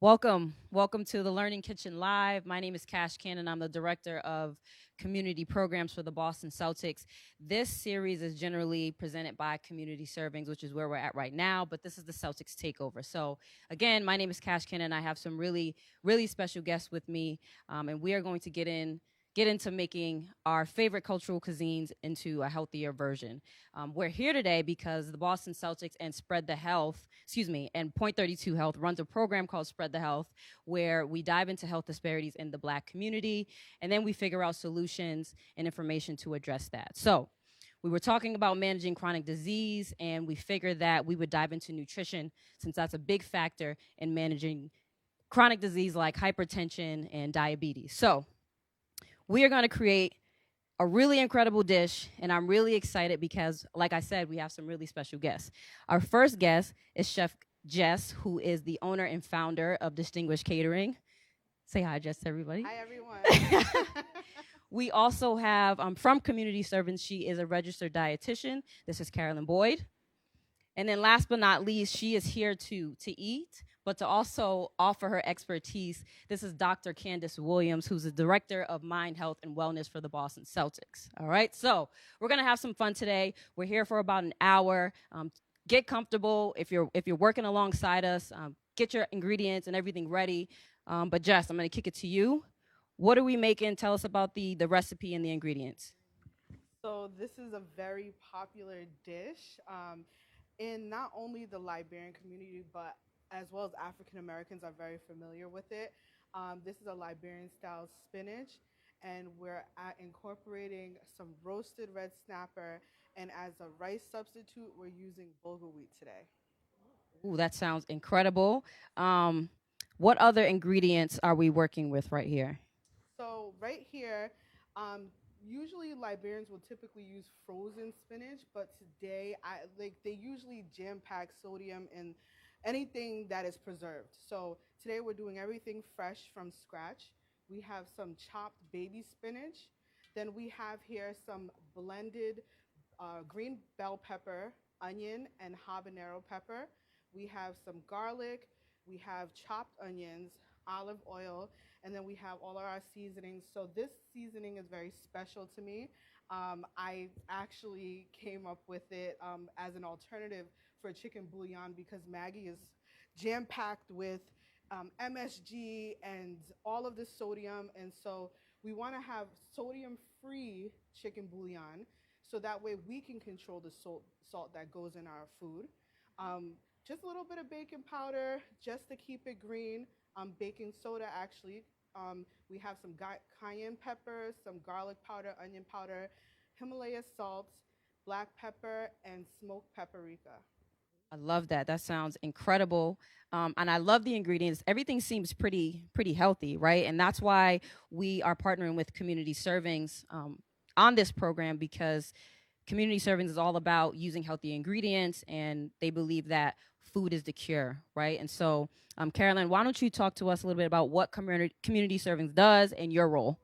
Welcome to the Learning Kitchen Live. My name is Cash Cannon. I'm the director of community programs for the Boston Celtics. This series is generally presented by Community Servings, which is where we're at right now, but this is the Celtics Takeover. So, again, my name is Cash Cannon. I have some really special guests with me, and we are going to get into making our favorite cultural cuisines into a healthier version. We're here today because the Boston Celtics and and Point 32 Health runs a program called Spread the Health, where we dive into health disparities in the Black community, and then we figure out solutions and information to address that. So, we were talking about managing chronic disease, and we figured that we would dive into nutrition since that's a big factor in managing chronic disease like hypertension and diabetes. So, we are going to create a really incredible dish, and I'm really excited because, like I said, we have some really special guests. Our first guest is Chef Jess, who is the owner and founder of Distinguished Catering. Say hi, Jess, to everybody. Hi, everyone. We also have from Community Servants, she is a registered dietitian. This is Carolyn Boyd. And then last but not least, she is here to eat, but to also offer her expertise. This is Dr. Candace Williams, who's the Director of Mind, Health, and Wellness for the Boston Celtics. All right, so we're gonna have some fun today. We're here for about an hour. Get comfortable if you're working alongside us. Get your ingredients and everything ready. But Jess, I'm gonna kick it to you. What are we making? Tell us about the recipe and the ingredients. So this is a very popular dish in not only the Liberian community, but as well as African Americans are very familiar with it. This is a Liberian-style spinach, and incorporating some roasted red snapper, and as a rice substitute, we're using Bulgar wheat today. Ooh, that sounds incredible. What other ingredients are we working with right here? So right here, usually Liberians will typically use frozen spinach, but today they usually jam pack sodium in anything that is preserved. So today we're doing everything fresh from scratch. We have some chopped baby spinach. Then we have here some blended green bell pepper, onion, and habanero pepper. We have some garlic. We have chopped onions, olive oil, and then we have all of our seasonings. So this seasoning is very special to me. I actually came up with it as an alternative for chicken bouillon because Maggie is jam packed with MSG and all of the sodium, and so we want to have sodium-free chicken bouillon, so that way we can control the salt that goes in our food. Um, just a little bit of baking powder just to keep it green. Baking soda actually. We have some cayenne pepper, some garlic powder, onion powder, Himalaya salt, black pepper, and smoked paprika. I love that. That sounds incredible. And I love the ingredients. Everything seems pretty healthy, right? And that's why we are partnering with Community Servings on this program because Community Servings is all about using healthy ingredients, and they believe that food is the cure, right? And so, Carolyn, why don't you talk to us a little bit about what Community Servings does and your role?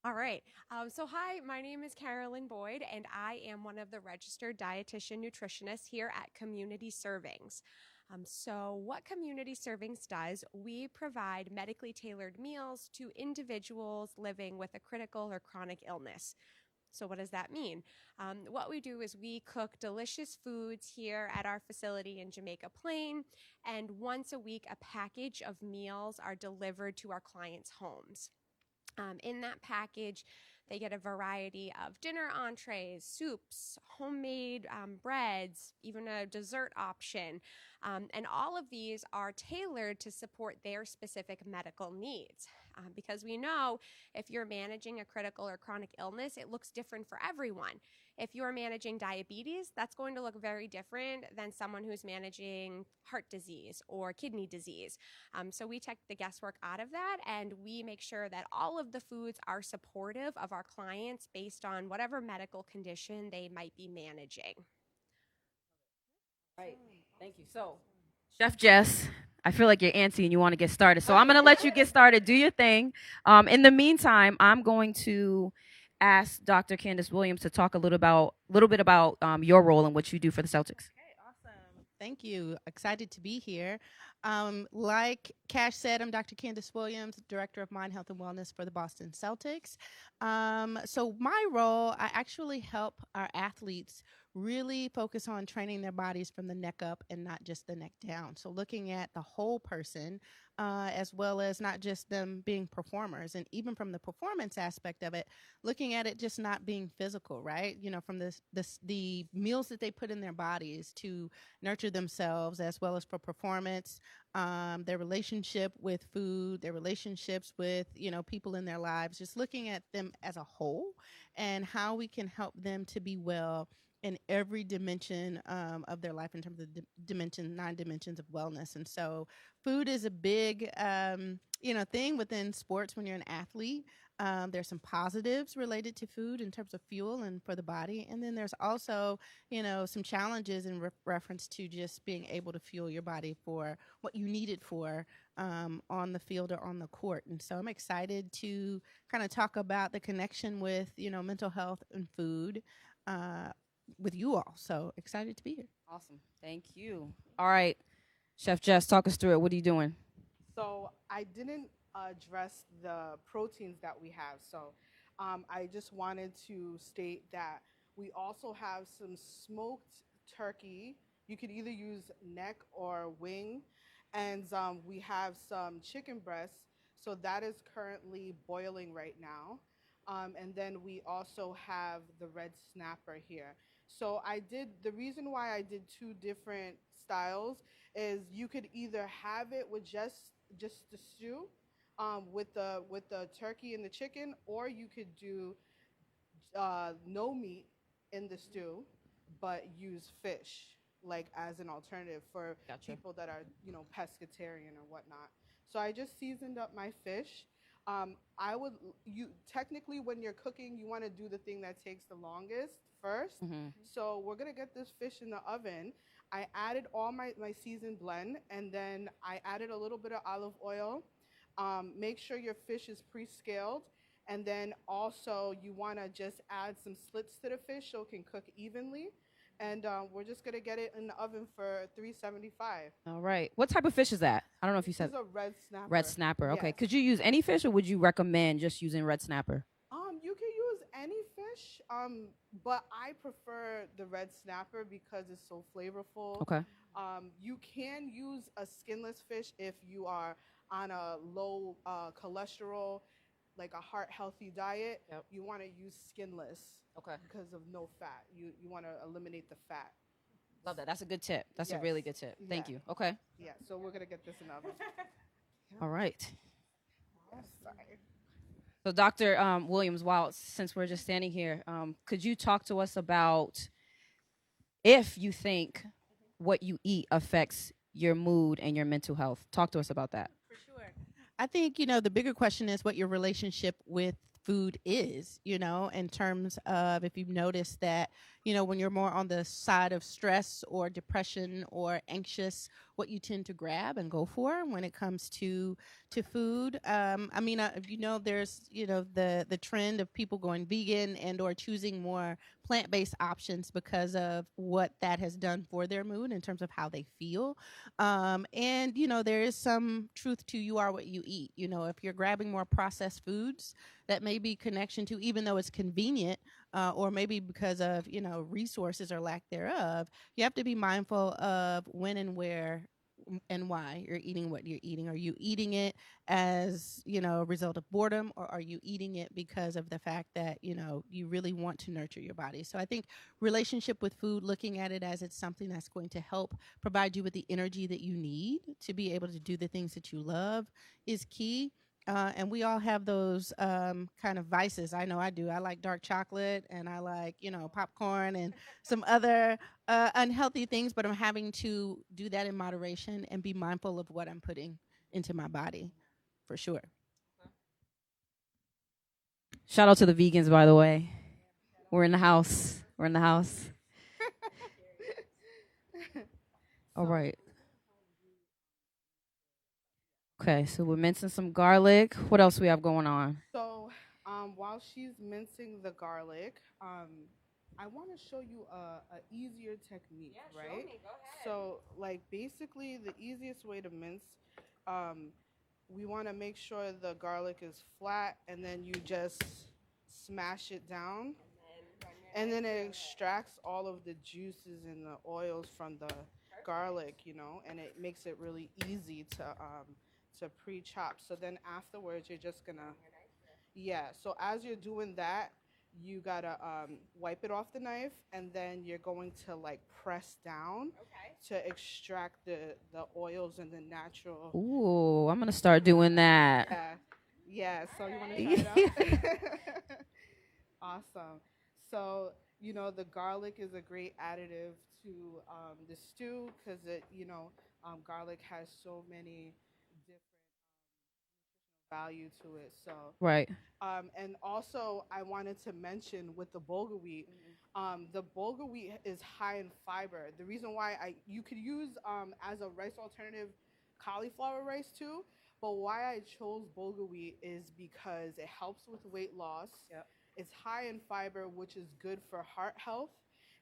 All right. Hi, my name is Carolyn Boyd, and I am one of the registered dietitian nutritionists here at Community Servings. What Community Servings does, we provide medically tailored meals to individuals living with a critical or chronic illness. So, what does that mean? What we do is we cook delicious foods here at our facility in Jamaica Plain, and once a week, a package of meals are delivered to our clients' homes. In that package, they get a variety of dinner entrees, soups, homemade breads, even a dessert option. And all of these are tailored to support their specific medical needs. Because we know if you're managing a critical or chronic illness, it looks different for everyone. If you're managing diabetes, that's going to look very different than someone who's managing heart disease or kidney disease. So we take the guesswork out of that, and we make sure that all of the foods are supportive of our clients based on whatever medical condition they might be managing. Right. Thank you. So, Chef Jess, I feel like you're antsy and you want to get started. So I'm going to let you get started. Do your thing. In the meantime, I'm going to ask Dr. Candace Williams to talk a little bit about your role and what you do for the Celtics. Okay, awesome. Thank you. Excited to be here. Like Cash said, I'm Dr. Candace Williams, Director of Mind, Health, and Wellness for the Boston Celtics. So, my role, I actually help our athletes really focus on training their bodies from the neck up and not just the neck down. So, looking at the whole person, as well as not just them being performers. And even from the performance aspect of it, looking at it just not being physical, right? You know, from the meals that they put in their bodies to nurture themselves, as well as for performance, their relationship with food, their relationships with, people in their lives, just looking at them as a whole and how we can help them to be well in every dimension of their life in terms of nine dimensions of wellness. And so food is a big, thing within sports when you're an athlete. There's some positives related to food in terms of fuel and for the body. And then there's also, some challenges in reference to just being able to fuel your body for what you need it for on the field or on the court. And so I'm excited to kind of talk about the connection with, mental health and food with you all. So excited to be here. Awesome. Thank you. All right. Chef Jess, talk us through it. What are you doing? So I didn't address the proteins that we have. So I just wanted to state that we also have some smoked turkey. You could either use neck or wing. And we have some chicken breasts. So that is currently boiling right now. And then we also have the red snapper here. So the reason why I did two different styles is you could either have it with just the stew, with the turkey and the chicken, or you could do no meat in the stew, but use fish like as an alternative for people that are pescatarian or whatnot. So I just seasoned up my fish. You technically when you're cooking, you want to do the thing that takes the longest first. So we're gonna get this fish in the oven. I added all my seasoned blend, and then I added a little bit of olive oil. Make sure your fish is pre-scaled, and then also you want to just add some slits to the fish so it can cook evenly. And we're just gonna get it in the oven for 375. All right. What type of fish is that? I don't know if you This said is a red snapper. red snapper. Okay. Yes. Could you use any fish, or would you recommend just using red snapper? You can use any fish, but I prefer the red snapper because it's so flavorful. Okay. You can use a skinless fish if you are on a low cholesterol, like a heart healthy diet. Yep. You want to use skinless. Okay. Because of no fat. You want to eliminate the fat. Love that. That's a good tip. That's a Yes. really good tip. Thank Yeah. you. Okay. Yeah, so we're going to get this in the oven. All right. Oh, sorry. So, Dr. Williams, since we're just standing here, could you talk to us about if you think what you eat affects your mood and your mental health? Talk to us about that. For sure. I think, the bigger question is what your relationship with food is, in terms of if you've noticed that, when you're more on the side of stress or depression or anxious, what you tend to grab and go for when it comes to food. There's, the trend of people going vegan and or choosing more plant-based options because of what that has done for their mood in terms of how they feel. There is some truth to you are what you eat. If you're grabbing more processed foods, that may be connection to, even though it's convenient, or maybe because of, resources or lack thereof, you have to be mindful of when and where and why you're eating what you're eating. Are you eating it as, a result of boredom, or are you eating it because of the fact that, you really want to nurture your body? So I think relationship with food, looking at it as it's something that's going to help provide you with the energy that you need to be able to do the things that you love is key. And we all have those kind of vices. I know I do. I like dark chocolate, and I like, popcorn and some other unhealthy things, but I'm having to do that in moderation and be mindful of what I'm putting into my body, for sure. Shout out to the vegans, by the way. We're in the house. We're in the house. All right. Okay, so we're mincing some garlic. What else we have going on? So while she's mincing the garlic, I want to show you a easier technique, Yeah, show right? me. Go ahead. So, like, basically, the easiest way to mince, um, we want to make sure the garlic is flat, and then you just smash it down, And then run your and knife then it through it. extracts all of the juices and the oils from the garlic, and it makes it really easy to pre-chop. So then afterwards, you're just gonna, Run your knife through. yeah. So as you're doing that, you gotta wipe it off the knife, and then you're going to like press down Okay. to extract the oils and the natural. Ooh, I'm gonna start doing that. Yeah, yeah. So you want to try Alright. it out? Awesome. So the garlic is a great additive to the stew because garlic has so many different value to it. So Right. and also, I wanted to mention with the bulgur wheat, the bulgur wheat is high in fiber. The reason why you could use as a rice alternative cauliflower rice too, but why I chose bulgur wheat is because it helps with weight loss. Yep. It's high in fiber, which is good for heart health,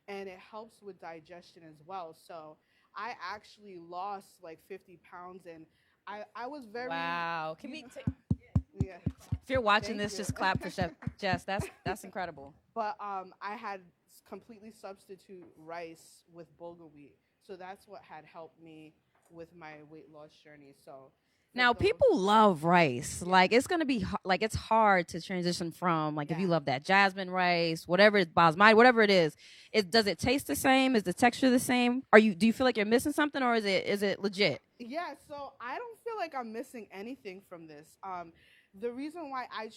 and it helps with digestion as well. So I actually lost like 50 pounds, and I was very Wow. Can you we? know- T- yeah. if you're watching Thank this, you. just clap for Chef Jess. That's incredible. But I had completely substitute rice with bulgur wheat, so that's what had helped me with my weight loss journey. So for Now, those, people love rice. yeah, Like, it's gonna be like it's hard to transition from like if you yeah, love that jasmine rice, whatever it basmati, whatever it is. Does it taste the same? Is the texture the same? Do you feel like you're missing something, or is it legit? yeah. So I don't feel like I'm missing anything from this. The reason why I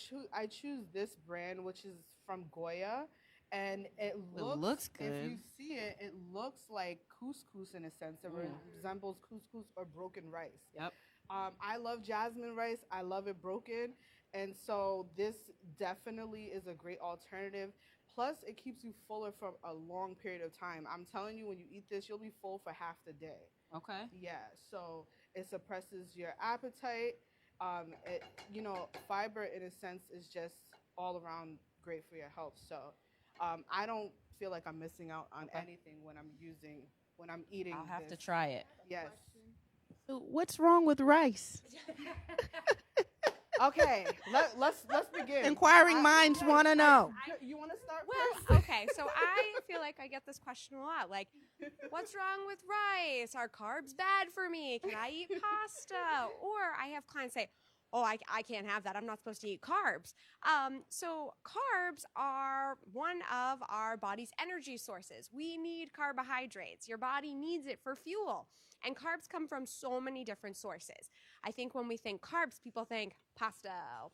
choose this brand, which is from Goya, and it It looks, looks if good. you see it, it looks like couscous in a sense. It Mm. resembles couscous or broken rice. Yep. I love jasmine rice. I love it broken. And so this definitely is a great alternative. Plus, it keeps you fuller for a long period of time. I'm telling you, when you eat this, you'll be full for half the day. Okay. Yeah, so it suppresses your appetite. It, fiber in a sense is just all around great for your health. So I don't feel like I'm missing out on Okay. anything when I'm eating I'll have to this. try it. Yes. So what's wrong with rice? Okay, let's begin. Inquiring minds want to know. You want to start first? Well, okay, so I feel like I get this question a lot. Like, what's wrong with rice? Are carbs bad for me? Can I eat pasta? Or I have clients say, oh, I can't have that. I'm not supposed to eat carbs. So carbs are one of our body's energy sources. We need carbohydrates. Your body needs it for fuel. And carbs come from so many different sources. I think when we think carbs, people think pasta,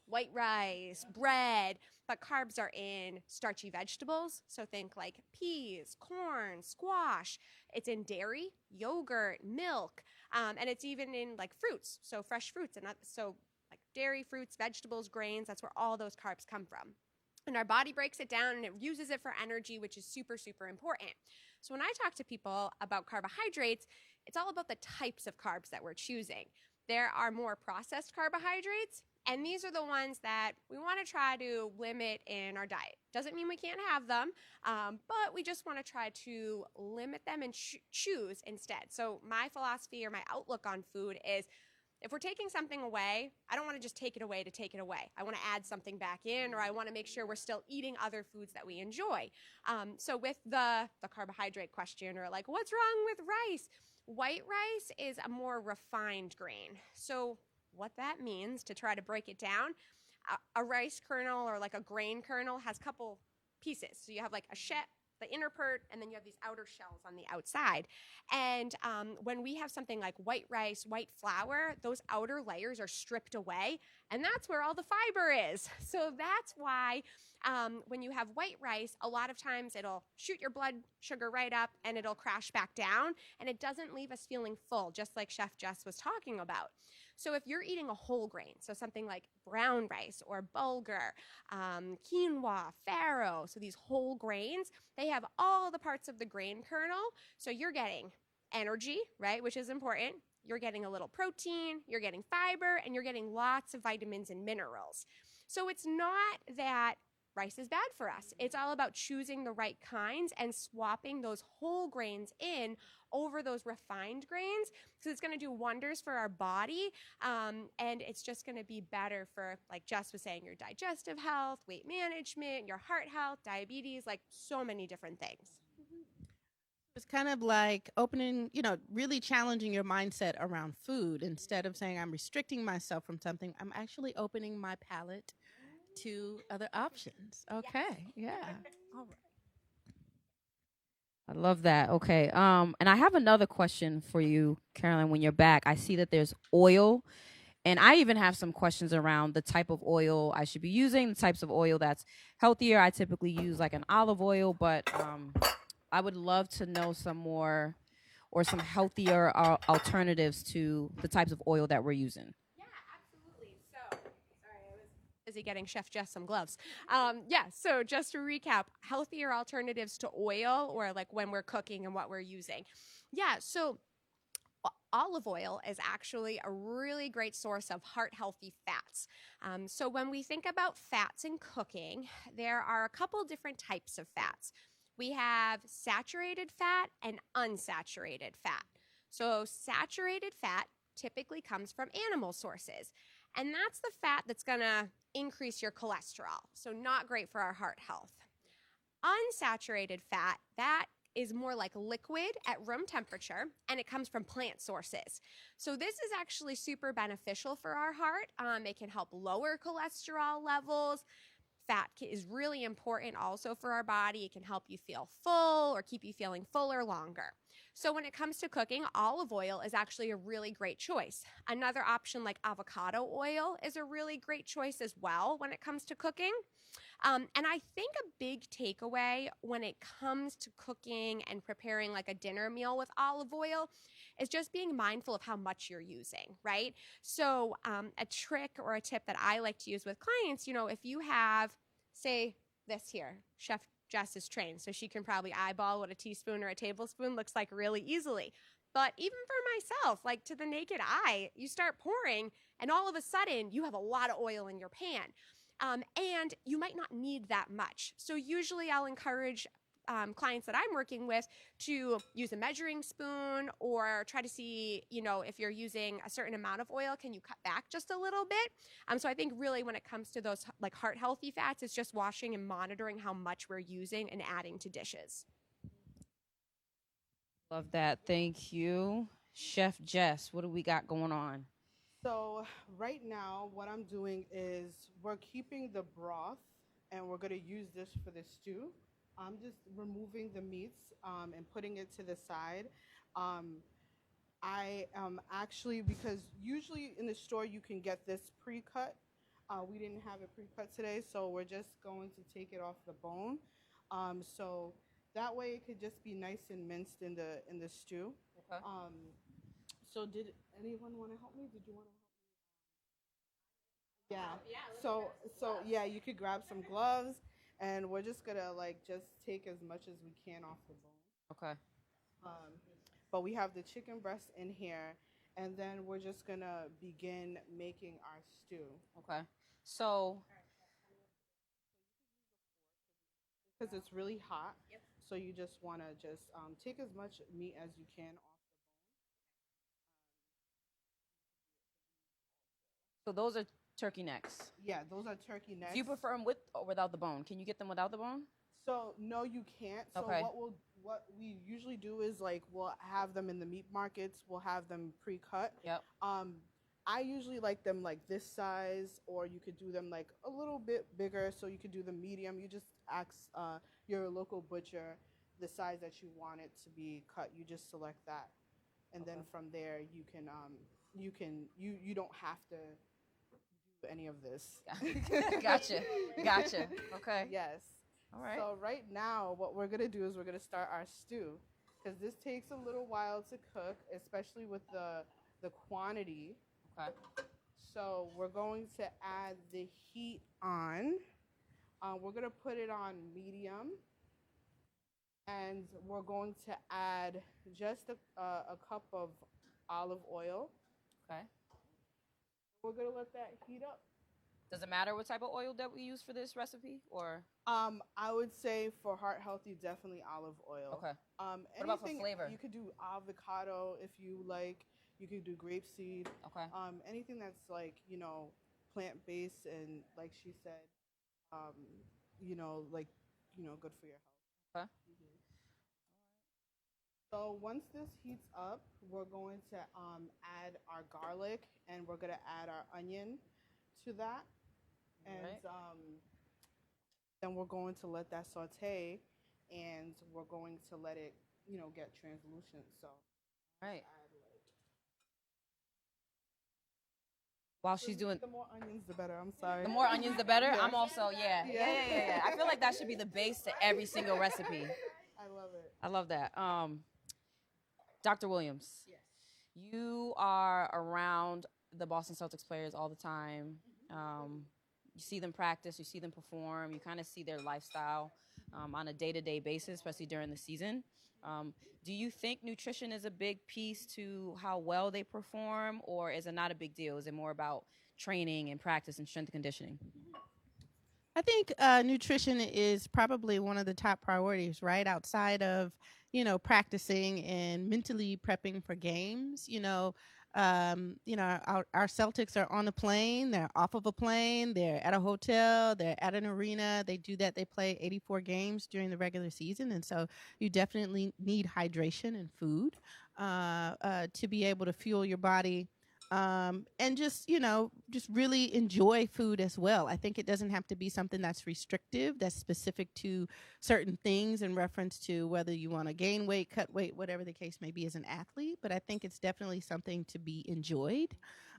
white rice, bread, but carbs are in starchy vegetables. So think like peas, corn, squash. It's in dairy, yogurt, milk, and it's even in like fruits. So fresh fruits and so like dairy, fruits, vegetables, grains. That's where all those carbs come from. And our body breaks it down and it uses it for energy, which is super, super important. So when I talk to people about carbohydrates, it's all about the types of carbs that we're choosing. There are more processed carbohydrates, and these are the ones that we want to try to limit in our diet. Doesn't mean we can't have them, but we just want to try to limit them and choose instead. So my philosophy or my outlook on food is if we're taking something away, I don't want to just take it away to take it away. I want to add something back in, or I want to make sure we're still eating other foods that we enjoy. So with the carbohydrate question, or like, what's wrong with rice? White rice is a more refined grain. So what that means, to try to break it down, a rice kernel or like a grain kernel has a couple pieces. So you have like the inner part, and then you have these outer shells on the outside. And when we have something like white rice, white flour, those outer layers are stripped away, and that's where all the fiber is. So that's why when you have white rice, a lot of times it'll shoot your blood sugar right up and it'll crash back down, and it doesn't leave us feeling full, just like Chef Jess was talking about. So if you're eating a whole grain, so something like brown rice or bulgur, quinoa, farro, so these whole grains, they have all the parts of the grain kernel. So you're getting energy, right, which is important. You're getting a little protein, you're getting fiber, and you're getting lots of vitamins and minerals. So it's not that rice is bad for us. It's all about choosing the right kinds and swapping those whole grains in over those refined grains. So it's going to do wonders for our body. And it's just going to be better for, like Jess was saying, your digestive health, weight management, your heart health, diabetes, like so many different things. It's kind of like opening, really challenging your mindset around food. Instead of saying I'm restricting myself from something, I'm actually opening my palate to other options. Okay, yeah. All right. I love that. Okay. And I have another question for you, Carolyn, when you're back. I see that there's oil, and I even have some questions around the type of oil I should be using, the types of oil that's healthier. I typically use like an olive oil, but I would love to know some more or some healthier alternatives to the types of oil that we're using. Yeah, absolutely. So, sorry, I was busy getting Chef Jess some gloves. So just to recap, healthier alternatives to oil, or like when we're cooking and what we're using. Yeah, so olive oil is actually a really great source of heart-healthy fats. So when we think about fats in cooking, there are a couple different types of fats. We have saturated fat and unsaturated fat. So saturated fat typically comes from animal sources, and that's the fat that's going to increase your cholesterol, so not great for our heart health. Unsaturated fat, that is more like liquid at room temperature, and it comes from plant sources. So this is actually super beneficial for our heart. It can help lower cholesterol levels. Fat is really important also for our body. It can help you feel full or keep you feeling fuller longer. So when it comes to cooking, olive oil is actually a really great choice. Another option like avocado oil is a really great choice as well when it comes to cooking. And I think a big takeaway when it comes to cooking and preparing like a dinner meal with olive oil is just being mindful of how much you're using, right? So a trick or a tip that I like to use with clients, if you have, say, this here, Chef Jess is trained, so she can probably eyeball what a teaspoon or a tablespoon looks like really easily. But even for myself, like to the naked eye, you start pouring and all of a sudden you have a lot of oil in your pan. And you might not need that much. So usually I'll encourage clients that I'm working with to use a measuring spoon or try to see, if you're using a certain amount of oil, can you cut back just a little bit? So I think really when it comes to those like heart healthy fats, it's just watching and monitoring how much we're using and adding to dishes. Love that. Thank you. Chef Jess, what do we got going on? So right now, what I'm doing is we're keeping the broth, and we're going to use this for the stew. I'm just removing the meats and putting it to the side. I actually, because usually in the store you can get this pre-cut. We didn't have it pre-cut today, so we're just going to take it off the bone. So that way it could just be nice and minced in the stew. Okay. So did anyone want to help me? Did you want to? Yeah. So you could grab some gloves, and we're just gonna just take as much as we can off the bone. Okay. But we have the chicken breast in here, and then we're just gonna begin making our stew. Okay. So, because it's really hot, yep. So you just want to just take as much meat as you can off. So those are turkey necks. Yeah, those are turkey necks. Do you prefer them with or without the bone? Can you get them without the bone? So no, you can't. So okay. What we usually do is we'll have them in the meat markets. We'll have them pre-cut. Yep. I usually like them like this size, or you could do them like a little bit bigger. So you could do the medium. You just ask your local butcher the size that you want it to be cut. You just select that, and then from there you don't have to do any of this. Gotcha. Okay. Yes. All right. So right now, what we're gonna do is we're gonna start our stew, because this takes a little while to cook, especially with the quantity. Okay. So we're going to add the heat on. We're gonna put it on medium, and we're going to add just a cup of olive oil. Okay. We're gonna let that heat up. Does it matter what type of oil that we use for this recipe, or? I would say for heart healthy, definitely olive oil. Okay. What about for flavor? You could do avocado if you like. You could do grapeseed. Okay. Anything that's like plant based and like she said, um, like good for your health. Okay. So once this heats up, we're going to add our garlic and we're gonna add our onion to that, and Right. then we're going to let that saute, and we're going to let it get translucent. So Right. add like While she's doing the more onions, the better. I'm sorry. the more onions, the better. Yeah. I'm also yeah. I feel like that should be the base to every single recipe. I love it. I love that. Dr. Williams. Yes. You are around the Boston Celtics players all the time. You see them practice, you see them perform, you kind of see their lifestyle on a day-to-day basis, especially during the season. Do you think nutrition is a big piece to how well they perform, or is it not a big deal? Is it more about training and practice and strength and conditioning? I think nutrition is probably one of the top priorities, right? Outside of, practicing and mentally prepping for games. Our Celtics are on a plane, they're off of a plane, they're at a hotel, they're at an arena. They do that. They play 84 games during the regular season. And so you definitely need hydration and food to be able to fuel your body, and just really enjoy food as well. I think it doesn't have to be something that's restrictive, that's specific to certain things in reference to whether you want to gain weight, cut weight, whatever the case may be as an athlete. But I think it's definitely something to be enjoyed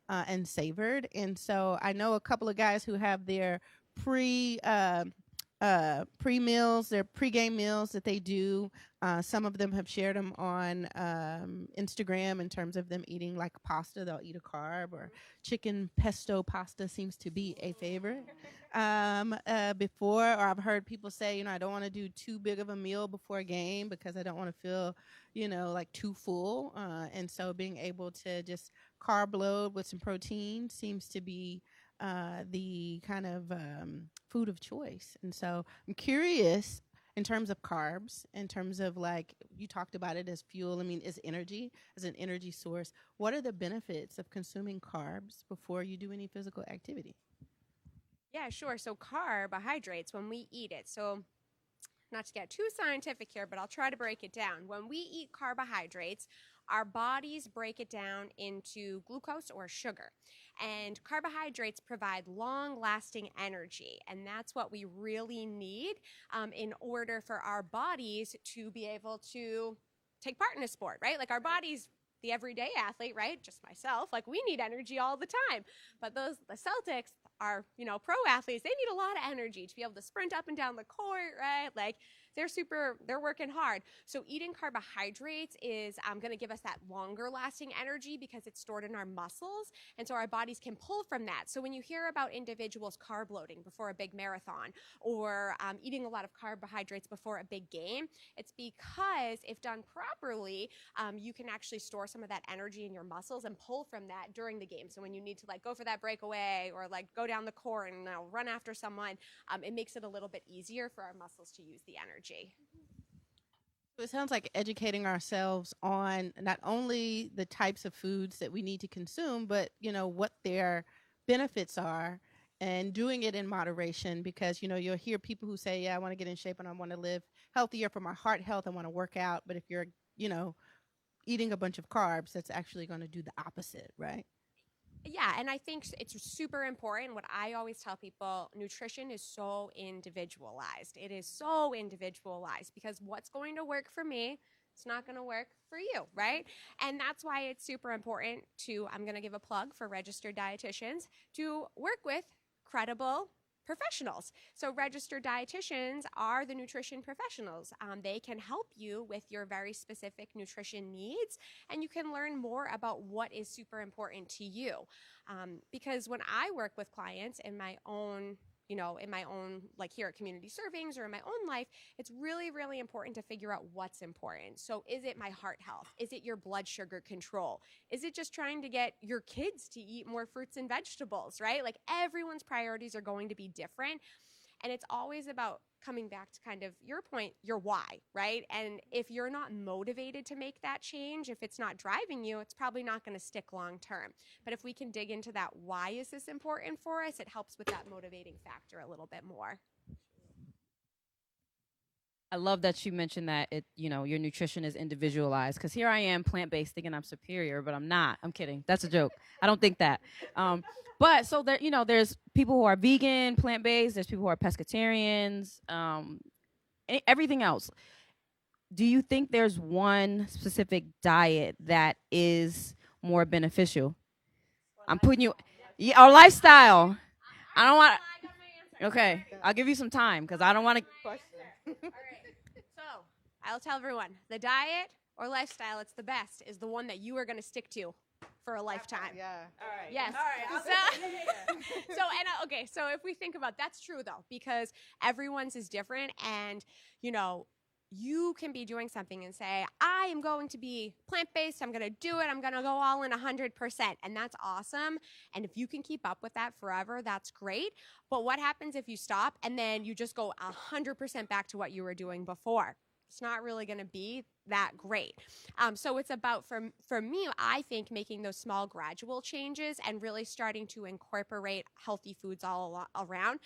and savored. And so I know a couple of guys who have their pre meals, their pregame meals that they do. Some of them have shared them on Instagram in terms of them eating like pasta. They'll eat a carb, or chicken pesto pasta seems to be a favorite. Before, or I've heard people say, I don't want to do too big of a meal before a game because I don't want to feel, like too full. And so being able to just carb load with some protein seems to be the kind of food of choice. And so I'm curious in terms of carbs, in terms of like you talked about it as fuel, as energy, as an energy source. What are the benefits of consuming carbs before you do any physical activity? Yeah, sure. So carbohydrates, when we eat it, so not to get too scientific here, but I'll try to break it down. When we eat carbohydrates, our bodies break it down into glucose or sugar. And carbohydrates provide long-lasting energy, and that's what we really need in order for our bodies to be able to take part in a sport, right? Like our bodies, the everyday athlete, right? Just myself, like we need energy all the time. But the Celtics are, pro athletes, they need a lot of energy to be able to sprint up and down the court, right? Like they're working hard. So eating carbohydrates is going to give us that longer lasting energy because it's stored in our muscles. And so our bodies can pull from that. So when you hear about individuals carb loading before a big marathon, or eating a lot of carbohydrates before a big game, it's because if done properly, you can actually store some of that energy in your muscles and pull from that during the game. So when you need to like go for that breakaway or like go down the court and run after someone, it makes it a little bit easier for our muscles to use the energy. So it sounds like educating ourselves on not only the types of foods that we need to consume, but what their benefits are, and doing it in moderation. Because you'll hear people who say, "Yeah, I want to get in shape and I want to live healthier for my heart health. I want to work out." But if you're eating a bunch of carbs, that's actually going to do the opposite, right? Yeah, and I think it's super important. What I always tell people, nutrition is so individualized. It is so individualized because what's going to work for me, it's not going to work for you, right? And that's why it's super important I'm going to give a plug for registered dietitians, to work with credible professionals. So registered dietitians are the nutrition professionals. They can help you with your very specific nutrition needs, and you can learn more about what is super important to you. Because when I work with clients in my own in my own, like here at Community Servings or in my own life, it's really, really important to figure out what's important. So is it my heart health? Is it your blood sugar control? Is it just trying to get your kids to eat more fruits and vegetables, right? Like everyone's priorities are going to be different. And it's always about coming back to kind of your point, your why, right? And if you're not motivated to make that change, if it's not driving you, it's probably not going to stick long term. But if we can dig into that, why is this important for us? It helps with that motivating factor a little bit more. I love that you mentioned that your nutrition is individualized, because here I am plant-based thinking I'm superior, but I'm not. I'm kidding. That's a joke. I don't think that. But so there, there's people who are vegan, plant-based. There's people who are pescatarians, everything else. Do you think there's one specific diet that is more beneficial? I'm putting you, yeah, or lifestyle. I don't want. Okay, I'll give you some time because I don't want to. All right. So I'll tell everyone the diet or lifestyle, it's the best, is the one that you are going to stick to for a lifetime. Yeah. All right. Yes. All right. So if we think about, that's true though, because everyone's is different, and you can be doing something and say, I am going to be plant-based, I'm going to do it, I'm going to go all in 100%, and that's awesome. And if you can keep up with that forever, that's great. But what happens if you stop and then you just go 100% back to what you were doing before? It's not really going to be that great. So it's about, for me, I think making those small gradual changes and really starting to incorporate healthy foods all around.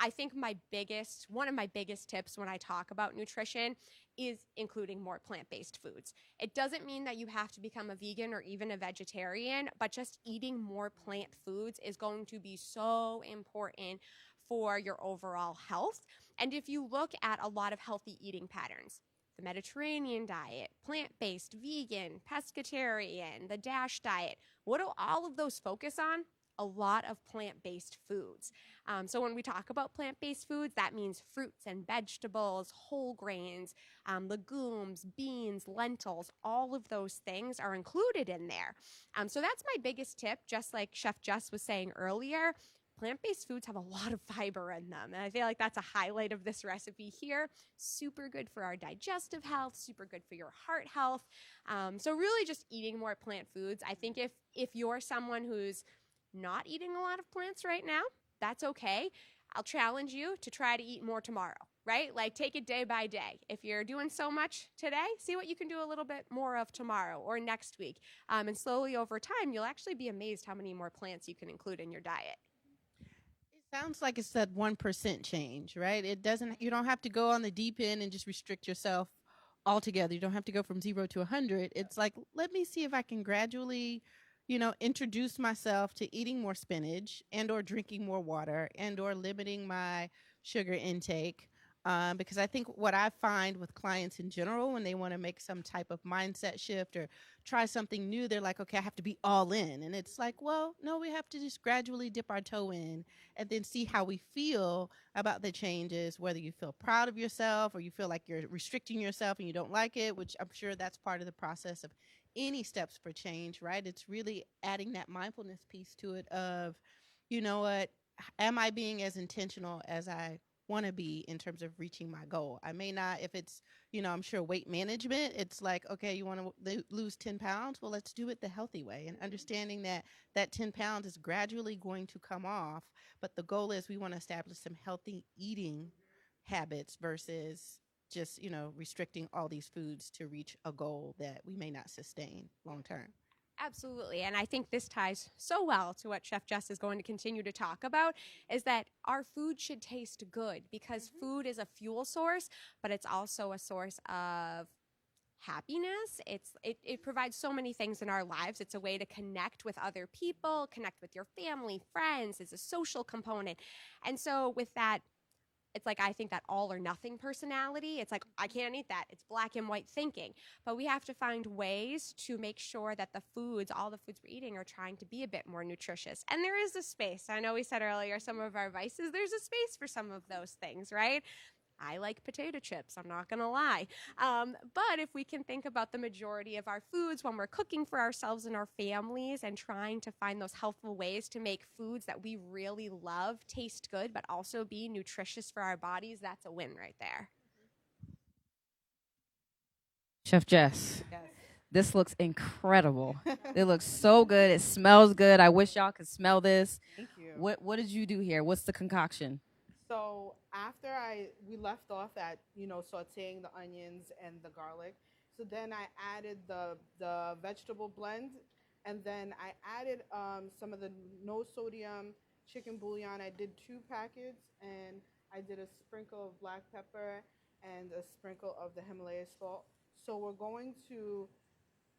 I think one of my biggest tips when I talk about nutrition is including more plant-based foods. It doesn't mean that you have to become a vegan or even a vegetarian, but just eating more plant foods is going to be so important for your overall health. And if you look at a lot of healthy eating patterns, the Mediterranean diet, plant-based, vegan, pescatarian, the DASH diet, what do all of those focus on? A lot of plant-based foods. So when we talk about plant-based foods, that means fruits and vegetables, whole grains, legumes, beans, lentils, all of those things are included in there. So that's my biggest tip, just like Chef Jess was saying earlier. Plant-based foods have a lot of fiber in them, and I feel like that's a highlight of this recipe here. Super good for our digestive health, super good for your heart health. So really just eating more plant foods. I think if you're someone who's not eating a lot of plants right now, that's okay. I'll challenge you to try to eat more tomorrow, right? Like take it day by day. If you're doing so much today, see what you can do a little bit more of tomorrow or next week. And slowly over time, you'll actually be amazed how many more plants you can include in your diet. Sounds like it's that 1% change, right? You don't have to go on the deep end and just restrict yourself altogether. You don't have to go from 0 to 100. It's like, let me see if I can gradually, introduce myself to eating more spinach and or drinking more water and or limiting my sugar intake. Because I think what I find with clients in general, when they want to make some type of mindset shift or try something new, they're like, okay, I have to be all in. And it's like, well, no, we have to just gradually dip our toe in and then see how we feel about the changes, whether you feel proud of yourself or you feel like you're restricting yourself and you don't like it, which I'm sure that's part of the process of any steps for change, right? It's really adding that mindfulness piece to it of, what, am I being as intentional as I want to be in terms of reaching my goal? I may not, if it's, I'm sure weight management, it's like, okay, you want to lose 10 pounds? Well, let's do it the healthy way, and understanding that 10 pounds is gradually going to come off. But the goal is we want to establish some healthy eating habits versus just, restricting all these foods to reach a goal that we may not sustain long term. Absolutely. And I think this ties so well to what Chef Jess is going to continue to talk about, is that our food should taste good, because food is a fuel source, but it's also a source of happiness. It provides so many things in our lives. It's a way to connect with other people, connect with your family, friends. It's a social component. And so with that, it's like, I think that all or nothing personality, it's like, I can't eat that. It's black and white thinking. But we have to find ways to make sure that all the foods we're eating are trying to be a bit more nutritious. And there is a space. I know we said earlier, some of our vices, there's a space for some of those things, right? I like potato chips, I'm not going to lie. But if we can think about the majority of our foods when we're cooking for ourselves and our families and trying to find those healthful ways to make foods that we really love taste good, but also be nutritious for our bodies, that's a win right there. Chef Jess, Yes. this looks incredible. It looks so good. It smells good. I wish y'all could smell this. Thank you. What did you do here? What's the concoction? So after we left off at sautéing the onions and the garlic, so then I added the vegetable blend, and then I added some of the no sodium chicken bouillon. I did 2 packets, and I did a sprinkle of black pepper and a sprinkle of the Himalaya salt. So we're going to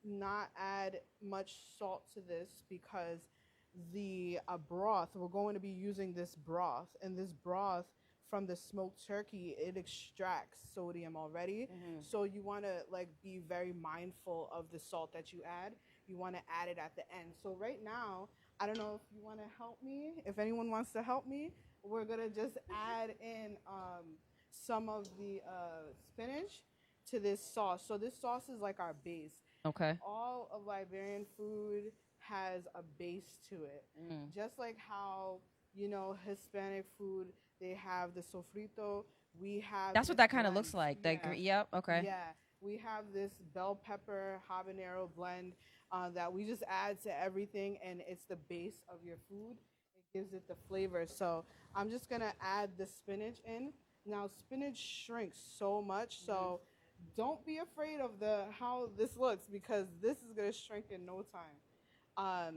not add much salt to this because the broth, we're going to be using this broth, and this broth from the smoked turkey, it extracts sodium already. So you want to like be very mindful of the salt that you add. You want to add it at the end. So right now, I don't know if you want to help me, if anyone wants to help me, we're going to just add in some of the spinach to this sauce. So this sauce is like our base. Okay. All of Liberian food has a base to it. Just like how, Hispanic food, they have the sofrito. We have That's what this that kind of blend. looks like. Yeah. Yep. Okay. Yeah. We have this bell pepper habanero blend that we just add to everything, and it's the base of your food. It gives it the flavor. So I'm just going to add the spinach in. Now, spinach shrinks so much, so don't be afraid of how this looks, because this is going to shrink in no time.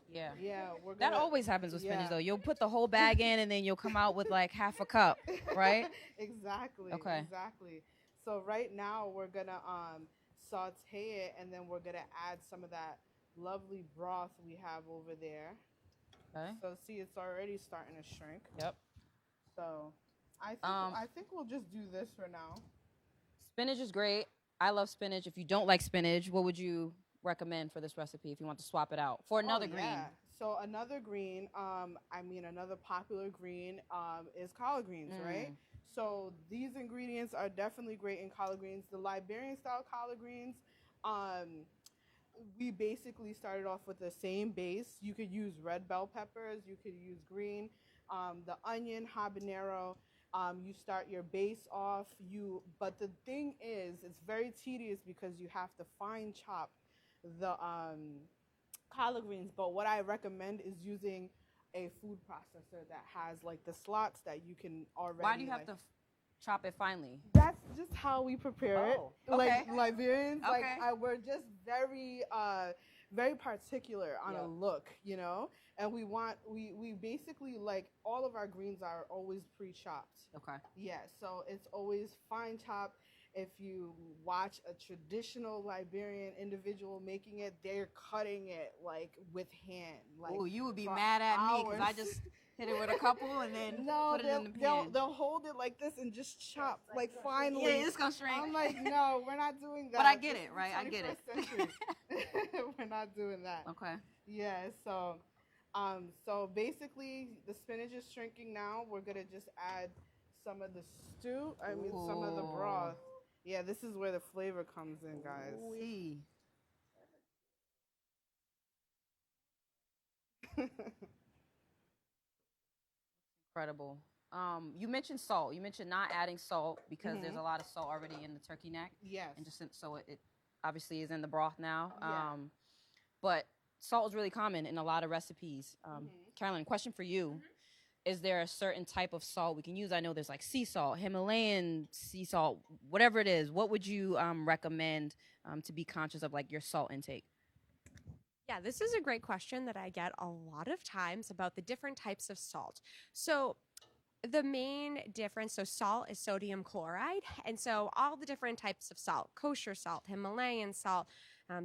Yeah. Yeah, That always happens with spinach, yeah. though. You'll put the whole bag in, and then you'll come out with like half a cup, right? Exactly. Okay. Exactly. So right now we're gonna saute it, and then we're gonna add some of that lovely broth we have over there. Okay. So see, it's already starting to shrink. Yep. So I think we'll just do this for now. Spinach is great. I love spinach. If you don't like spinach, what would you recommend for this recipe if you want to swap it out for another green? Yeah. So another green, another popular green is collard greens, right? So these ingredients are definitely great in collard greens. The Liberian-style collard greens, we basically started off with the same base. You could use red bell peppers, you could use green, the onion, habanero. You start your base off. But the thing is, it's very tedious because you have to fine chop the collard greens. But what I recommend is using a food processor that has like the slots that you can already. Why do you have to chop it finely? That's just how we prepare it. Okay. Like Liberians, Okay. we're just very, very particular on a look, and we basically, like, all of our greens are always pre-chopped. Okay. Yeah, so it's always fine chopped. If you watch a traditional Liberian individual making it, they're cutting it like with hand. Like, Oh, you would be for mad at me because I hours. just hit it with a couple and then No, put it in the they'll pan. they'll hold it like this and just chop like finely. Yeah, it's gonna shrink. I'm like, no, we're not doing that. But I get This it, is right? I get it. 21st century. We're not doing that. Okay. Yeah, so basically the spinach is shrinking now. We're gonna just add some of the some of the broth. Yeah, this is where the flavor comes in, guys. Ooh-wee. Incredible. You mentioned salt. You mentioned not adding salt because there's a lot of salt already in the turkey neck. Yes. And just so it obviously is in the broth now. Yeah. But salt is really common in a lot of recipes. Carolyn, question for you. Is there a certain type of salt we can use? I know there's like sea salt, Himalayan sea salt, whatever it is. What would you recommend to be conscious of, like, your salt intake? Yeah, this is a great question that I get a lot of times about the different types of salt. So the main difference, so salt is sodium chloride. And so all the different types of salt, kosher salt, Himalayan salt,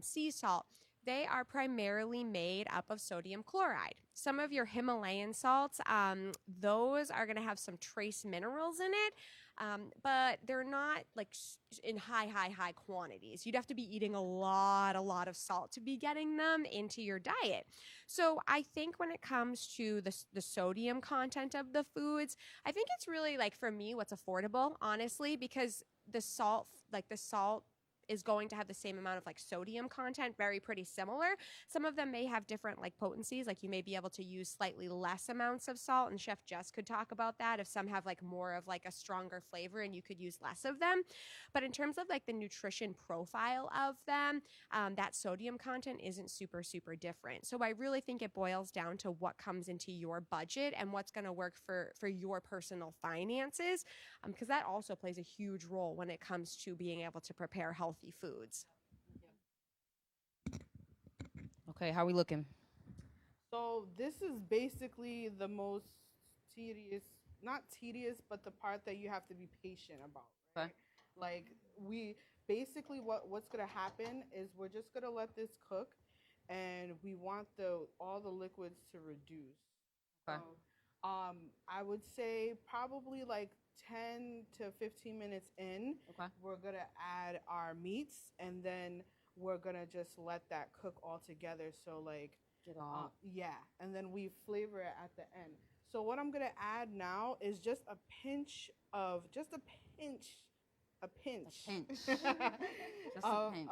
sea salt, They are primarily made up of sodium chloride. Some of your Himalayan salts, those are going to have some trace minerals in it, but they're not like in high quantities. You'd have to be eating a lot of salt to be getting them into your diet. So I think when it comes to the sodium content of the foods, I think it's really like for me what's affordable, honestly, because the salt is going to have the same amount of like sodium content, very pretty similar. Some of them may have different like potencies, like you may be able to use slightly less amounts of salt, and Chef Jess could talk about that if some have like more of like a stronger flavor and you could use less of them. But in terms of like the nutrition profile of them, that sodium content isn't super different. So I really think it boils down to what comes into your budget and what's going to work for your personal finances, because that also plays a huge role when it comes to being able to prepare healthy foods. Okay, how we looking? So this is basically the most tedious, not tedious, but the part that you have to be patient about, right? Okay. Like we basically what's gonna happen is we're just gonna let this cook, and we want the all the liquids to reduce. Okay. So, I would say probably like 10 to 15 minutes in, Okay. we're gonna add our meats, and then we're gonna just let that cook all together. So like Get all. yeah, and then we flavor it at the end. So what I'm gonna add now is just a pinch of, a pinch, pinch. Just a pinch.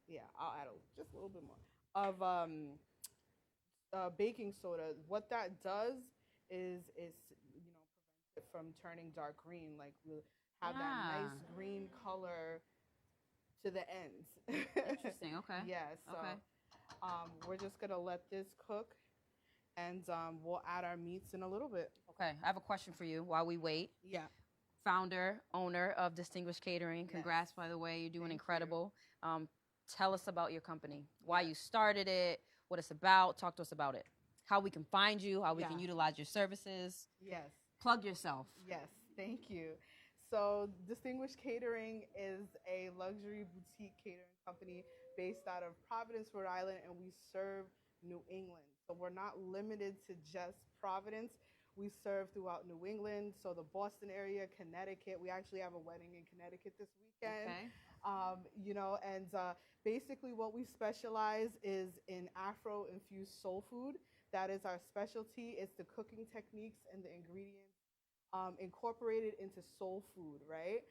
yeah, I'll add just a little bit more of baking soda. What that does is prevents it from turning dark green. Like we'll have that nice green color to the ends. Interesting. Okay. Yeah. So. Okay. We're just gonna let this cook, and we'll add our meats in a little bit. Okay. I have a question for you while we wait. Yeah. Founder, owner of Distinguished Catering. Congrats, by the way. You're doing incredible. Tell us about your company, why you started it, what it's about. Talk to us about it. How we can find you, how we can utilize your services. Yes. Plug yourself. Yes. Thank you. So, Distinguished Catering is a luxury boutique catering company based out of Providence, Rhode Island, and we serve New England. So, we're not limited to just Providence. We serve throughout New England, so the Boston area, Connecticut. We actually have a wedding in Connecticut this weekend. Okay. And basically what we specialize is in Afro-infused soul food. That is our specialty. It's the cooking techniques and the ingredients incorporated into soul food, right?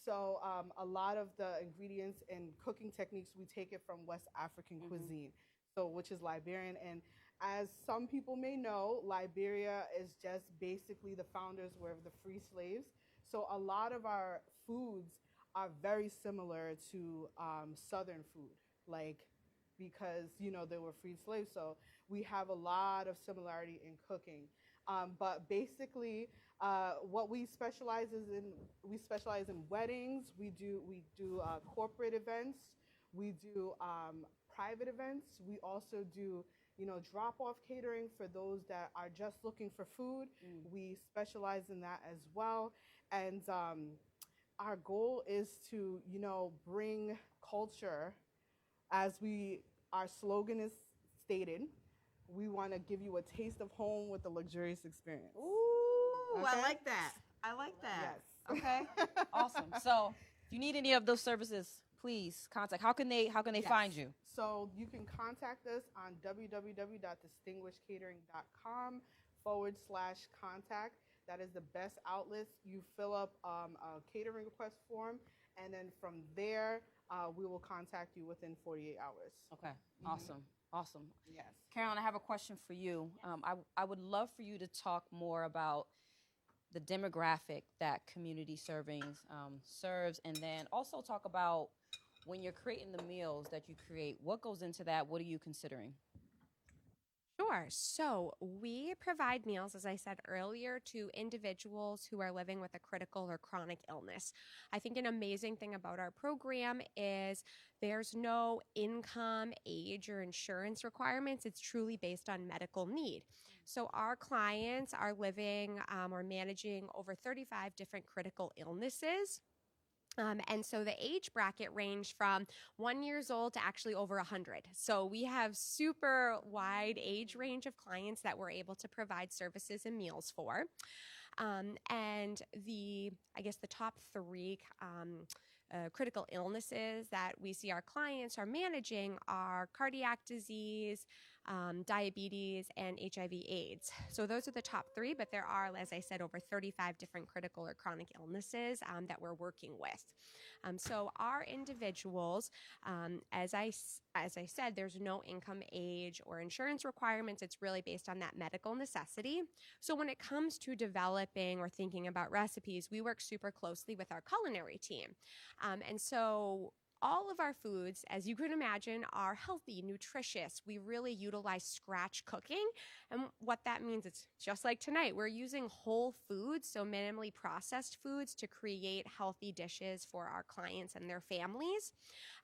So a lot of the ingredients and cooking techniques, we take it from West African cuisine, so which is Liberian. And as some people may know, Liberia is just basically the founders were the free slaves. So a lot of our foods are very similar to Southern food, like because they were freed slaves. So we have a lot of similarity in cooking. But basically, what we specialize in weddings. We do corporate events. We do private events. We also do drop-off catering for those that are just looking for food. We specialize in that as well. And our goal is to bring culture, as our slogan is stated. We want to give you a taste of home with a luxurious experience. Ooh, Okay? I like that. I like that. Yes. Okay. Awesome. So if you need any of those services, please contact. How can they Yes. find you? So you can contact us on www.distinguishedcatering.com/contact. That is the best outlet. You fill up a catering request form, and then from there, we will contact you within 48 hours. Okay. Awesome. Yes. Carolyn, I have a question for you. I would love for you to talk more about the demographic that community servings serves, and then also talk about when you're creating the meals that you create, what goes into that? What are you considering? Sure. So we provide meals, as I said earlier, to individuals who are living with a critical or chronic illness. I think an amazing thing about our program is there's no income, age, or insurance requirements. It's truly based on medical need. So our clients are living or managing over 35 different critical illnesses. And so the age bracket ranged from 1 year old to actually over 100. So we have super wide age range of clients that we're able to provide services and meals for. And I guess the top three critical illnesses that we see our clients are managing are cardiac disease, diabetes, and HIV/AIDS. So those are the top three, but there are, as I said, over 35 different critical or chronic illnesses that we're working with. So our individuals, as I said, there's no income, age, or insurance requirements. It's really based on that medical necessity. So when it comes to developing or thinking about recipes, we work super closely with our culinary team. And so all of our foods, as you can imagine, are healthy, nutritious. We really utilize scratch cooking. And what that means, it's just like tonight, we're using whole foods, so minimally processed foods, to create healthy dishes for our clients and their families.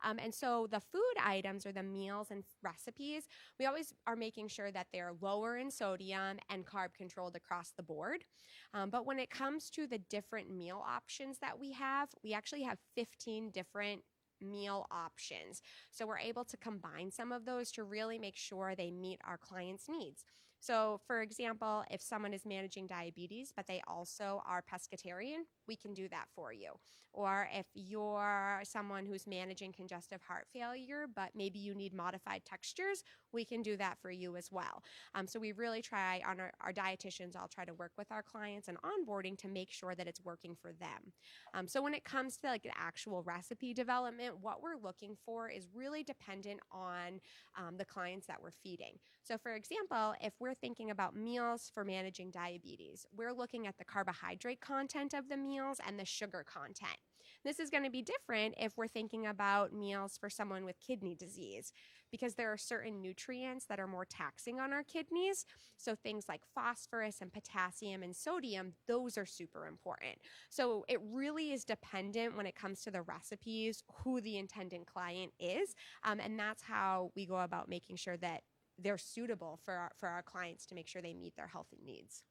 And so the food items or the meals and recipes, we always are making sure that they're lower in sodium and carb controlled across the board. But when it comes to the different meal options that we actually have 15 different meal options. So we're able to combine some of those to really make sure they meet our clients' needs. So for example, if someone is managing diabetes, but they also are pescatarian, we can do that for you. Or if you're someone who's managing congestive heart failure, but maybe you need modified textures, we can do that for you as well. So we really try on our dietitians, I'll try to work with our clients and onboarding to make sure that it's working for them. So when it comes to like the actual recipe development, what we're looking for is really dependent on the clients that we're feeding. So for example, if we're thinking about meals for managing diabetes, we're looking at the carbohydrate content of the meals and the sugar content. This is going to be different if we're thinking about meals for someone with kidney disease, because there are certain nutrients that are more taxing on our kidneys. So things like phosphorus and potassium and sodium, those are super important. So it really is dependent when it comes to the recipes, who the intended client is. And that's how we go about making sure that they're suitable for our clients to make sure they meet their healthy needs.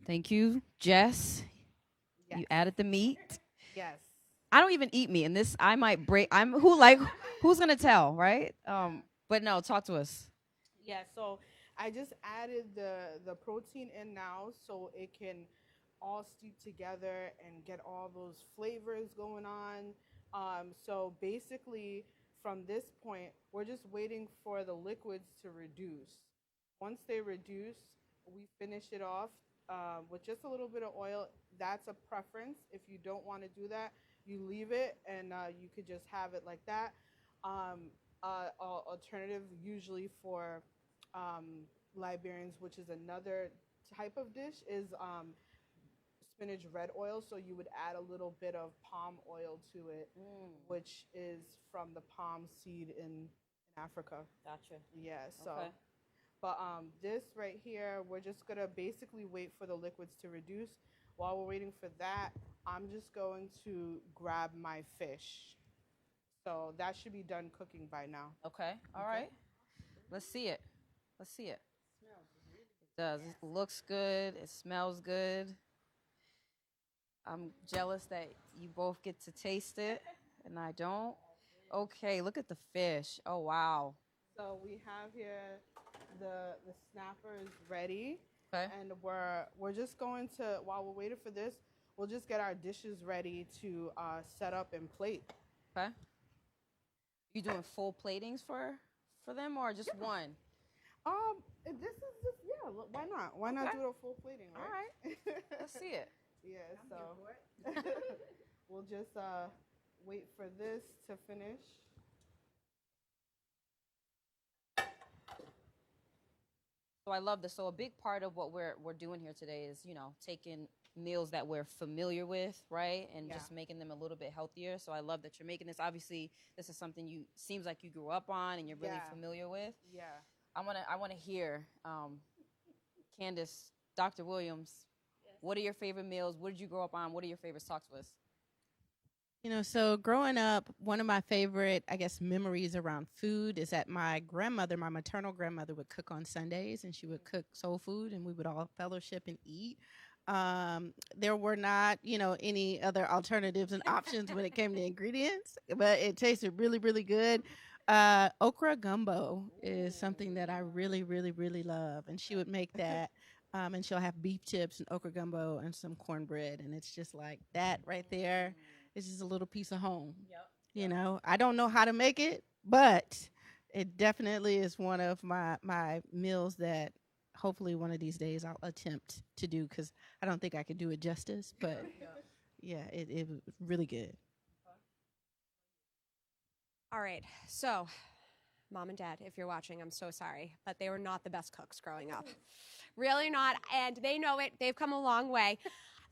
Thank you, Jess. Yes. You added the meat. Yes. I don't even eat meat, and this I might break. Who's gonna tell, right? But no, talk to us. Yeah, so I just added the protein in now so it can all steep together and get all those flavors going on. So basically, from this point, we're just waiting for the liquids to reduce. Once they reduce, we finish it off with just a little bit of oil. That's a preference. If you don't want to do that, you leave it and you could just have it like that. Alternative usually for Liberians, which is another type of dish, is spinach red oil. So you would add a little bit of palm oil to it, which is from the palm seed in Africa. Gotcha. Yeah. So, Okay. but this right here, we're just gonna basically wait for the liquids to reduce. While we're waiting for that, I'm just going to grab my fish. So that should be done cooking by now. Okay. All right. Let's see it. Let's see it. It does. It looks good. It smells good. I'm jealous that you both get to taste it and I don't. Okay, look at the fish. Oh wow. So we have here the snapper is ready, Okay. and we're just going to, while we're waiting for this, we'll just get our dishes ready to set up and plate. Okay. You doing full platings for them or just one? This is just, yeah. Why not? Why not do it a full plating? All Right. right. Let's see it. Yeah. So we'll just wait for this to finish. So I love this. So a big part of what we're doing here today is, taking meals that we're familiar with, right? And just making them a little bit healthier. So I love that you're making this. Obviously, this is something seems like you grew up on and you're really familiar with. Yeah. I want to hear, Candace, Dr. Williams, what are your favorite meals? What did you grow up on? What are your favorites? Talk to us. So growing up, one of my favorite, I guess, memories around food is that my maternal grandmother would cook on Sundays, and she would cook soul food, and we would all fellowship and eat. There were not, any other alternatives and options when it came to ingredients, but it tasted really, really good. Okra gumbo is something that I really, really, really love, and she would make that. And she'll have beef tips and okra gumbo and some cornbread, and it's just like that right there. It's just a little piece of home. I don't know how to make it, but it definitely is one of my meals that hopefully one of these days I'll attempt to do, because I don't think I could do it justice. But yeah, it was really good. All right. So, mom and dad, if you're watching, I'm so sorry, but they were not the best cooks growing up. Really not. And they know it. They've come a long way.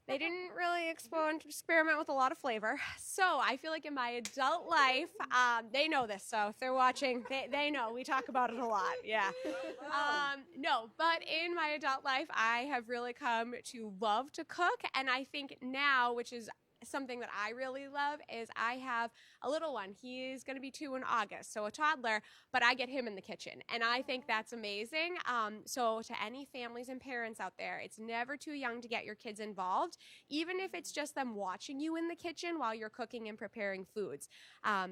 They didn't really experiment with a lot of flavor. So I feel like in my adult life, they know this. So if they're watching, they know. We talk about it a lot. Yeah. No, but in my adult life, I have really come to love to cook. And I think now, which is something that I really love, is I have a little one. He's going to be 2 in August, so a toddler, but I get him in the kitchen, and I think that's amazing. So to any families and parents out there, it's never too young to get your kids involved, even if it's just them watching you in the kitchen while you're cooking and preparing foods.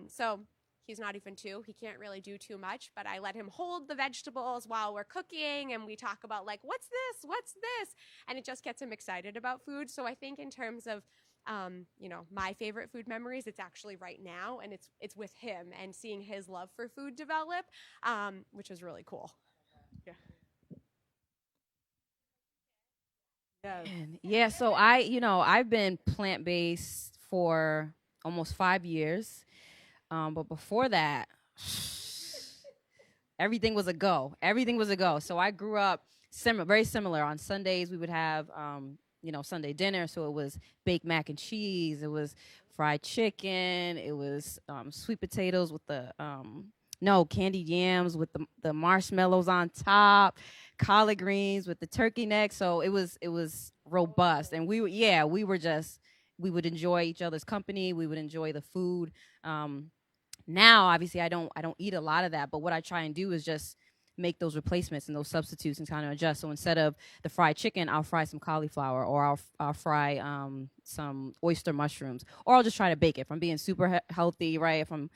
So he's not even 2. He can't really do too much, but I let him hold the vegetables while we're cooking, and we talk about, like, what's this? What's this? And it just gets him excited about food. So I think in terms of my favorite food memories, it's actually right now, and it's with him and seeing his love for food develop, which is really cool. Yeah. Yes. And yeah, so I've been plant-based for almost 5 years. But before that, everything was a go. Everything was a go. So I grew up very similar. On Sundays, we would have, Sunday dinner. So it was baked mac and cheese. It was fried chicken. It was sweet potatoes with candied yams with the marshmallows on top, collard greens with the turkey neck. So it was robust. And we would enjoy each other's company. We would enjoy the food. Now, obviously, I don't eat a lot of that, but what I try and do is just make those replacements and those substitutes and kind of adjust. So instead of the fried chicken, I'll fry some cauliflower, or I'll fry some oyster mushrooms, or I'll just try to bake it. If I'm being super healthy, right? If I'm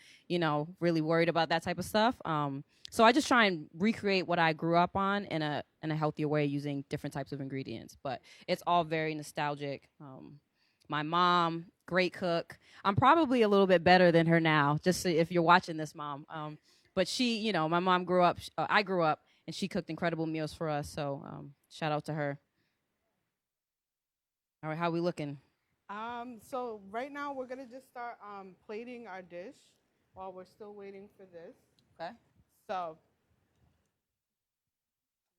really worried about that type of stuff. So I just try and recreate what I grew up on in a healthier way using different types of ingredients. But it's all very nostalgic. My mom, great cook. I'm probably a little bit better than her now, just so if you're watching this, Mom. But she, my mom grew up, I grew up, and she cooked incredible meals for us. So shout out to her. All right, how we looking? So right now we're gonna just start plating our dish while we're still waiting for this. Okay. So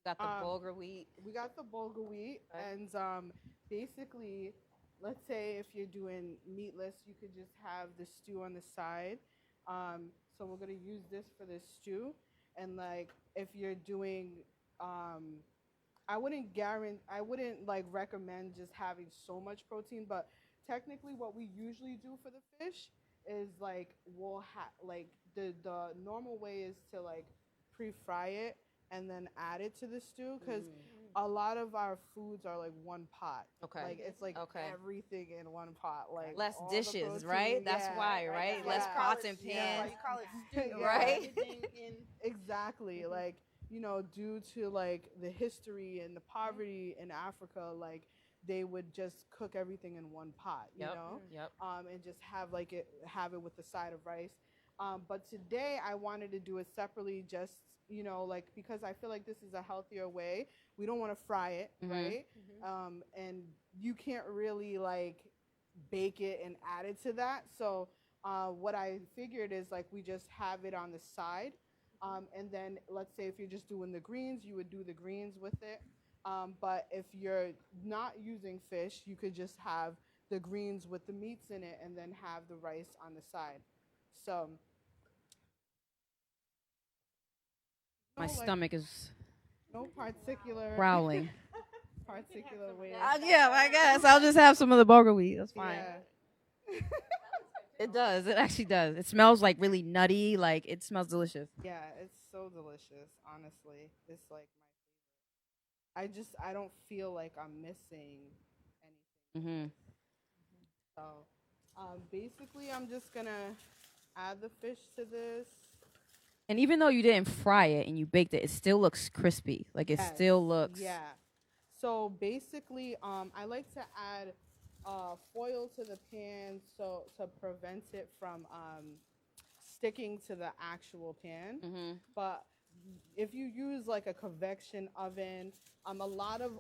Got the Bulgar wheat. we got the Bulgar wheat, Okay. and basically, let's say if you're doing meatless, you could just have the stew on the side. So we're gonna use this for the stew, and like if you're doing, I wouldn't like recommend just having so much protein, but technically what we usually do for the fish is like we'll have like the normal way is to like pre-fry it and then add it to the stew, because a lot of our foods are like one pot. Okay. Like it's like everything in one pot. Like less all the dishes, protein, right? That's yeah. why, right? Yeah. Less pots and Yeah, pans. you call it stew, Yeah. Right? Exactly. Like, due to like the history and the poverty in Africa, like they would just cook everything in one pot, Yep. and just have it with the side of rice. But today I wanted to do it separately, just like because I feel like this is a healthier way. We don't want to fry it, right? And you can't really like bake it and add it to that. So what I figured is like we just have it on the side, and then let's say if you're just doing the greens, you would do the greens with it. But if you're not using fish, you could just have the greens with the meats in it and then have the rice on the side. So My stomach is no particular growling. particular way. Yeah, I guess I'll just have some of the Bulgar wheat. That's fine. Yeah. It does. It actually does. It smells like really nutty. Like it smells delicious. Yeah, it's so delicious. Honestly, it's like my favorite. I don't feel like I'm missing Mm-hmm. So basically, I'm just gonna add the fish to this. And even though you didn't fry it and you baked it, it still looks crispy. Like it Yes, still looks. yeah. So basically, I like to add foil to the pan so to prevent it from sticking to the actual pan. Mm-hmm. But if you use like a convection oven, a lot of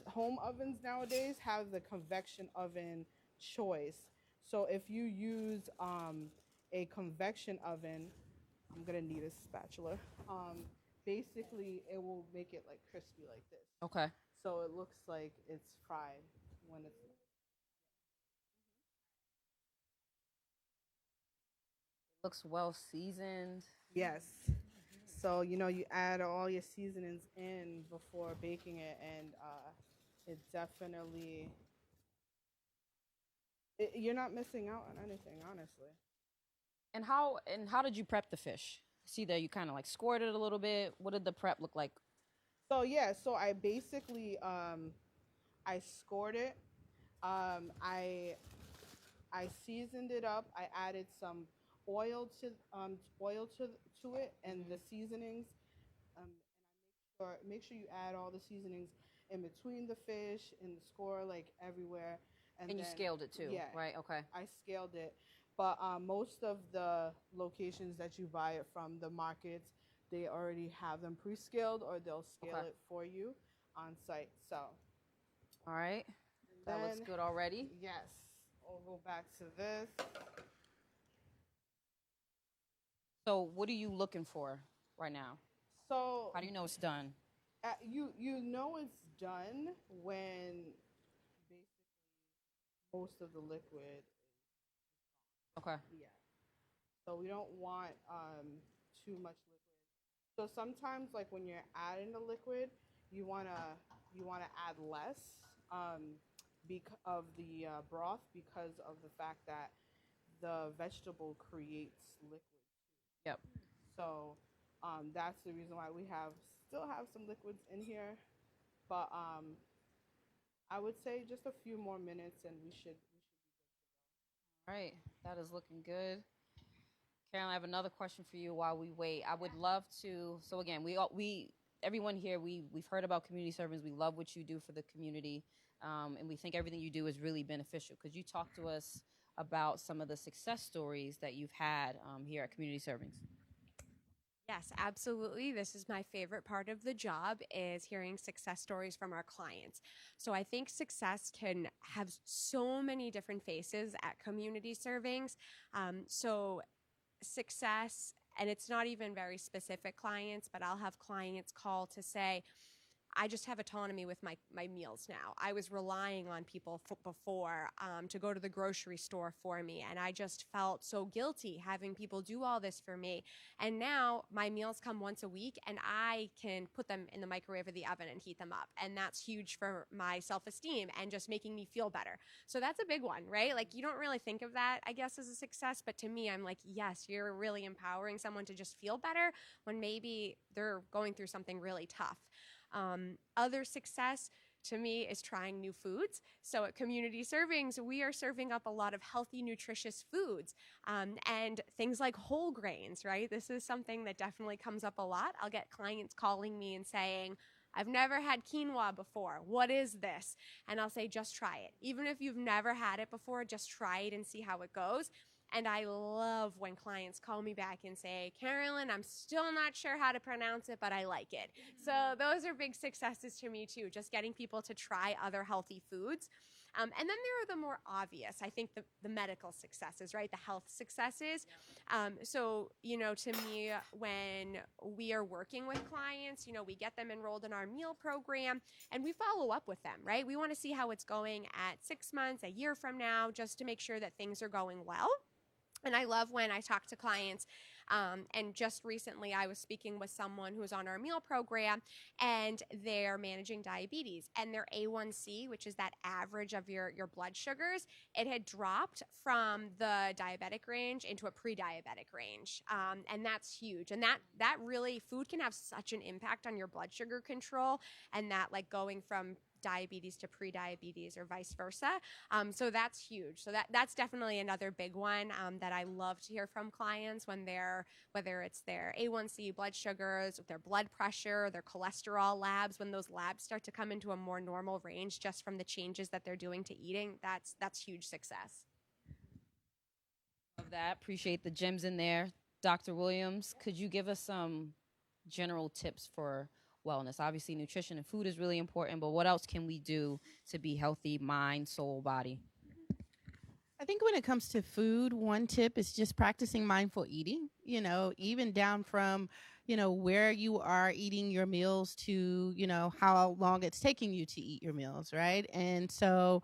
home ovens nowadays have the convection oven choice. So if you use a convection oven, I'm gonna need a spatula. Um, basically, it will make it like crispy like this. Okay. So it looks like it's fried when it's. Looks well seasoned. Yes. So you add all your seasonings in before baking it, and it definitely you're not missing out on anything, honestly. And how did you prep the fish? See there, you kind of like scored it a little bit. What did the prep look like? So yeah, so I basically I scored it. I seasoned it up. I added some oil to to it and the seasonings. Make sure you add all the seasonings in between the fish and the score, like everywhere. And you then scaled it too, yeah, right? Okay. I scaled it. But most of the locations that you buy it from, the markets, they already have them pre-scaled or they'll scale Okay. it for you on site. So All right. That looks then, good already. yes, we'll go back to this. So, what are you looking for right now? So How do you know it's done? you know it's done when basically most of the liquid. Okay. Yeah. So we don't want too much liquid. So sometimes, like when you're adding the liquid, you wanna add less of the broth because of the fact that the vegetable creates liquid. Yep. So that's the reason why we still have some liquids in here, but I would say just a few more minutes and All right. That is looking good. Carolyn, I have another question for you while we wait. I would love to. So again, we everyone here we've heard about community service. We love what you do for the community, and we think everything you do is really beneficial. Could you talk to us about some of the success stories that you've had here at Community Servings? Yes, absolutely. This is my favorite part of the job is hearing success stories from our clients. So I think success can have so many different faces at community servings. So success, and it's not even very specific clients, but I'll have clients call to say, I just have autonomy with my meals now. I was relying on people before to go to the grocery store for me, and I just felt so guilty having people do all this for me. And now my meals come once a week, and I can put them in the microwave or the oven and heat them up. And that's huge for my self-esteem and just making me feel better. So that's a big one, right? Like you don't really think of that, I guess, as a success, but to me, I'm like, yes, you're really empowering someone to just feel better when maybe they're going through something really tough. Other success to me is trying new foods. So at Community Servings, we are serving up a lot of healthy, nutritious foods and things like whole grains, right? This is something that definitely comes up a lot. I'll get clients calling me and saying, I've never had quinoa before. What is this? And I'll say, just try it. Even if you've never had it before, just try it and see how it goes. And I love when clients call me back and say, Carolyn, I'm still not sure how to pronounce it, but I like it. So those are big successes to me too, just getting people to try other healthy foods. And then there are the more obvious, I think the medical successes, right? The health successes. So, to me, when we are working with clients, we get them enrolled in our meal program and we follow up with them, right? We want to see how it's going at 6 months, a year from now, just to make sure that things are going well. And I love when I talk to clients. And just recently, I was speaking with someone who's on our meal program, and they're managing diabetes. And their A1C, which is that average of your blood sugars, it had dropped from the diabetic range into a pre-diabetic range. And that's huge. And that really, food can have such an impact on your blood sugar control, and that like going from diabetes to pre-diabetes or vice versa. So that's huge. So that's definitely another big one that I love to hear from clients when whether it's their A1C, blood sugars, their blood pressure, their cholesterol labs, when those labs start to come into a more normal range just from the changes that they're doing to eating, that's huge success. Love that. Appreciate the gems in there. Dr. Williams, could you give us some general tips for wellness? Obviously, nutrition and food is really important, but what else can we do to be healthy, mind, soul, body? I think when it comes to food, one tip is just practicing mindful eating, even down from, where you are eating your meals to, how long it's taking you to eat your meals, right? And so,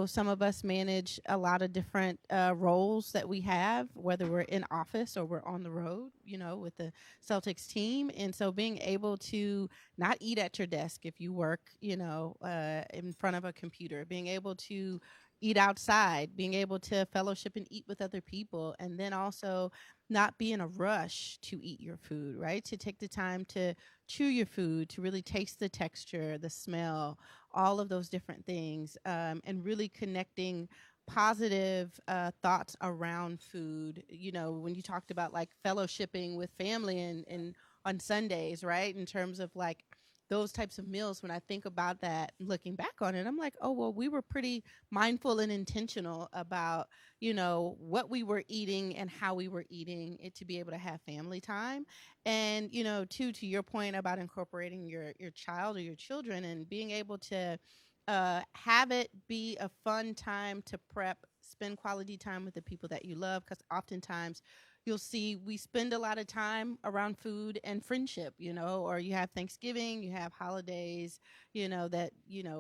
some of us manage a lot of different roles that we have, whether we're in office or we're on the road, with the Celtics team. And so being able to not eat at your desk if you work, in front of a computer, being able to eat outside, being able to fellowship and eat with other people, and then also not be in a rush to eat your food, right? To take the time to chew your food, to really taste the texture, the smell, all of those different things, and really connecting positive thoughts around food. When you talked about like fellowshipping with family and on Sundays, right? In terms of like those types of meals, when I think about that, looking back on it, I'm like, oh, well, we were pretty mindful and intentional about, what we were eating and how we were eating it to be able to have family time. And, to your point about incorporating your child or your children and being able to have it be a fun time to prep, spend quality time with the people that you love, because oftentimes you'll see we spend a lot of time around food and friendship, or you have Thanksgiving, you have holidays, that,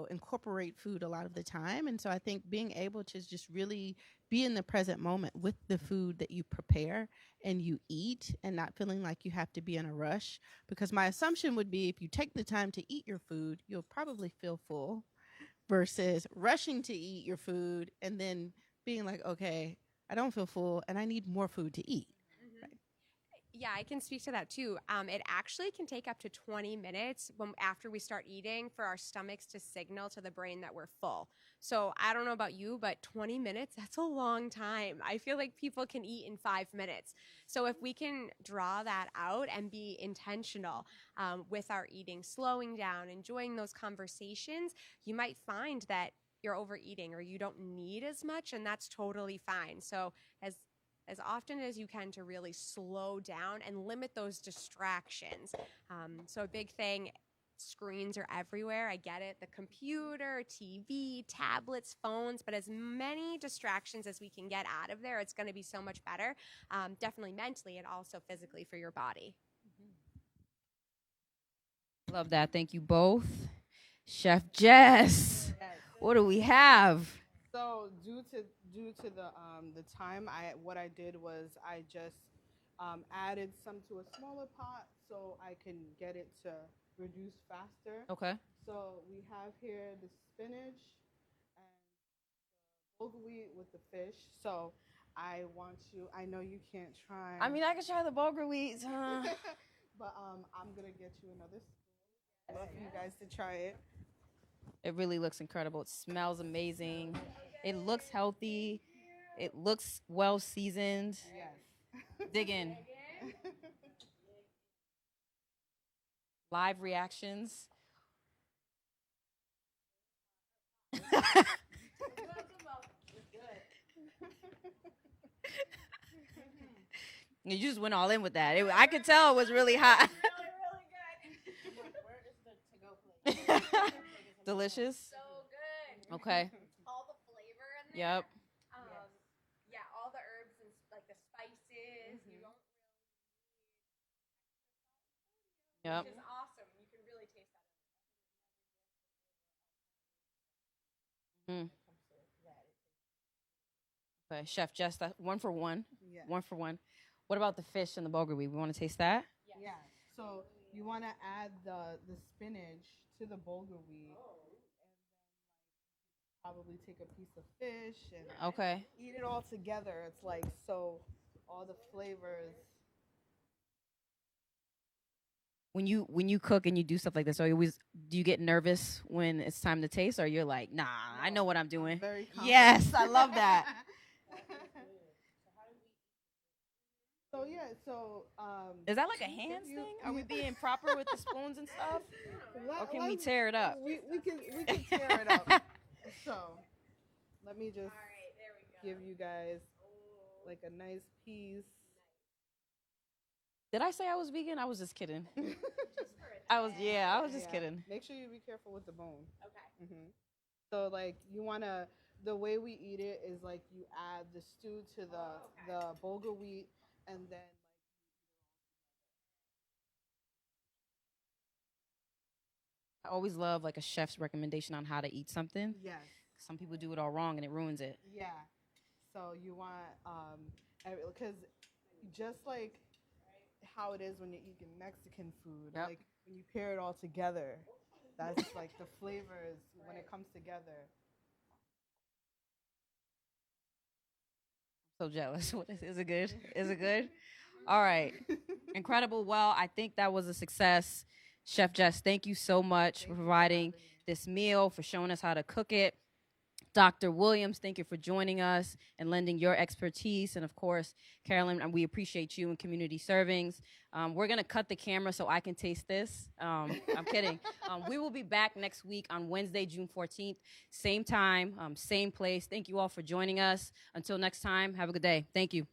incorporate food a lot of the time. And so I think being able to just really be in the present moment with the food that you prepare and you eat, and not feeling like you have to be in a rush. Because my assumption would be if you take the time to eat your food, you'll probably feel full versus rushing to eat your food and then being like, okay, I don't feel full and I need more food to eat. Yeah, I can speak to that too. It actually can take up to 20 minutes after we start eating for our stomachs to signal to the brain that we're full. So I don't know about you, but 20 minutes, that's a long time. I feel like people can eat in 5 minutes. So if we can draw that out and be intentional with our eating, slowing down, enjoying those conversations, you might find that you're overeating or you don't need as much, and that's totally fine. So as often as you can to really slow down and limit those distractions. So a big thing, screens are everywhere. I get it. The computer, TV, tablets, phones, but as many distractions as we can get out of there, it's going to be so much better, definitely mentally and also physically for your body. Love that. Thank you both. Chef Jess, Yes. what do we have? So due to the time, what I did was I just added some to a smaller pot so I can get it to reduce faster. Okay. So we have here the spinach and Bulgar Wheat with the fish. So I want you. I know you can't try. I mean, I could try the Bulgar Wheat. But I'm gonna get you another spoon. I'd love for you guys to try it. It really looks incredible. It smells amazing. It looks healthy. It looks well seasoned. Yes. Dig in. Live reactions. You just went all in with that. I could tell it was really hot. Delicious. So good. Okay. All the flavor in there. Yep. Yeah, all the herbs and like the spices. You don't Yep. which is awesome. You can really taste that. Mm. Okay, Chef Jess, that one for one. Yeah. One for one. What about the fish and the Bulgar Wheat? We want to taste that? Yeah. So you want to add the spinach to the Bulgar Wheat, and then probably take a piece of fish and Okay. eat it all together. It's like so all the flavors. when you cook and you do stuff like this, do you get nervous when it's time to taste, or you're like, nah, I know what I'm doing? Very confident. Yes, I love that. So yeah, so Is that like a hands thing? Are we being proper with the spoons and stuff? Or can we tear it up? We can tear it up. So let me just give you guys like a nice piece. Did I say I was vegan? I was just kidding. I was just kidding. Make sure you be careful with the bone. Okay. So like you wanna, the way we eat it is like you add the stew to the Bulgar wheat, and then I always love like a chef's recommendation on how to eat something. yes. Some people do it all wrong and it ruins it. Yeah. So you want because just like how it is when you're eating Mexican food, Yep. like when you pair it all together, that's like the flavors when it comes together. So jealous. Is it good? Is it good? All right. Incredible. Well, I think that was a success. Chef Jess, thank you so much for providing this meal, for showing us how to cook it. Dr. Williams, thank you for joining us and lending your expertise. And of course, Carolyn, we appreciate you in community servings. We're going to cut the camera so I can taste this. I'm kidding. We will be back next week on Wednesday, June 14th. Same time, same place. Thank you all for joining us. Until next time, have a good day. Thank you.